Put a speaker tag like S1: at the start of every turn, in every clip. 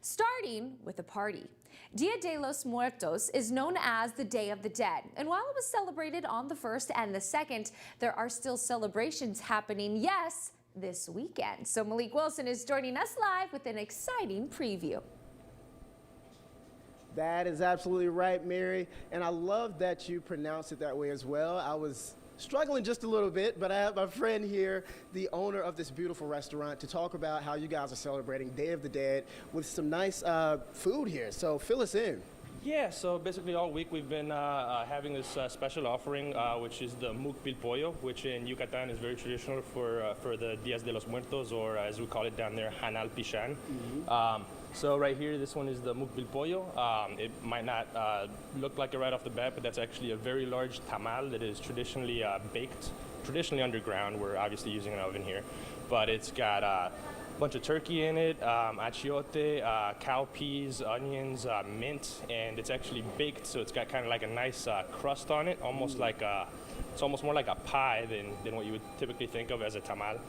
S1: starting with a party. Dia de los Muertos is known as the Day of the Dead, and while it was celebrated on the 1st and the 2nd, there are still celebrations happening, yes, this weekend. So Malik Wilson is joining us live with an exciting preview.
S2: That is absolutely right, Mary, and I love that you pronounce it that way as well. I was struggling just a little bit, but I have my friend here, the owner of this beautiful restaurant, to talk about how you guys are celebrating Day of the Dead with some nice food here. So fill us in.
S3: Yeah, so basically all week we've been having this special offering, which is the Mukbilpollo, which in Yucatan is very traditional for the Dias de los Muertos, or as we call it down there, Hanal Pishan. So right here, this one is the Mukbilpollo. It might not look like it right off the bat, but that's actually a very large tamal that is traditionally baked, traditionally underground. We're obviously using an oven here, but it's got a bunch of turkey in it, achiote, cow peas, onions, mint, and it's actually baked, so it's got kind of like a nice crust on it, almost like it's almost more like a pie than what you would typically think of as a tamal.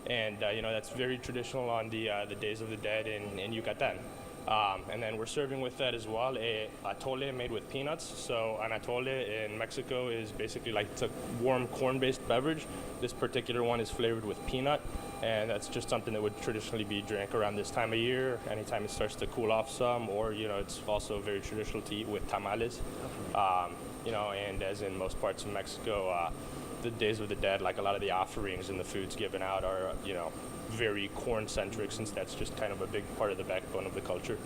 S3: And you know, that's very traditional on the Days of the Dead in Yucatan. And then we're serving with that as well a atole made with peanuts. So an atole in Mexico is basically like it's a warm corn-based beverage. This particular one is flavored with peanut, and that's just something that would traditionally be drank around this time of year, anytime it starts to cool off some, or you know, it's also very traditional to eat with tamales. You know, and as in most parts of Mexico, the Days of the Dead, like a lot of the offerings and the foods given out are, you know, very corn-centric, since that's just kind of a big part of the backbone of the culture.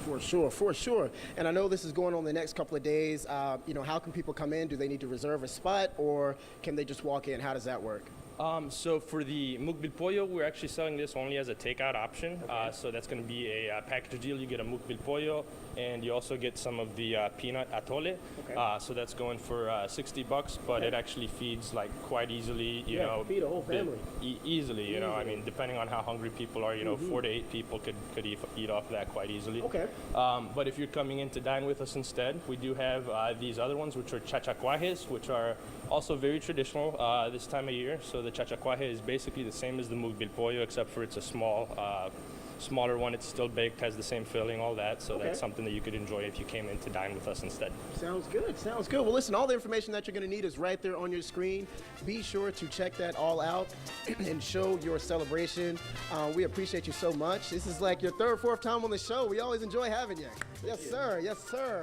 S2: For sure. And I know this is going on the next couple of days. You know, how can people come in? Do they need to reserve a spot, or can they just walk in? How does that work?
S3: So for the Mukbilpollo, we're actually selling this only as a takeout option.
S2: Okay.
S3: So that's going to be a package deal. You get a Mukbilpollo, and you also get some of the peanut atole.
S2: Okay.
S3: So that's going for $60, but
S2: Okay.
S3: it actually feeds like quite easily. You
S2: Yeah,
S3: know,
S2: feed a whole family.
S3: Easily. You know, I mean, depending on how hungry people are, you know, 4 to 8 people could eat off that quite easily.
S2: Okay.
S3: But if you're coming in to dine with us instead, we do have these other ones, which are chachacuajes, which are also very traditional this time of year. So the chachacuaje is basically the same as the Mukbilpollo, except for it's a smaller one. It's still baked, has the same filling, all that. So that's something that you could enjoy if you came in to dine with us instead.
S2: Sounds good. Sounds good. Well, listen, all the information that you're going to need is right there on your screen. Be sure to check that all out and show your celebration. We appreciate you so much. This is like your 3rd or 4th time on the show. We always enjoy having you. Yes, sir. Yes, sir.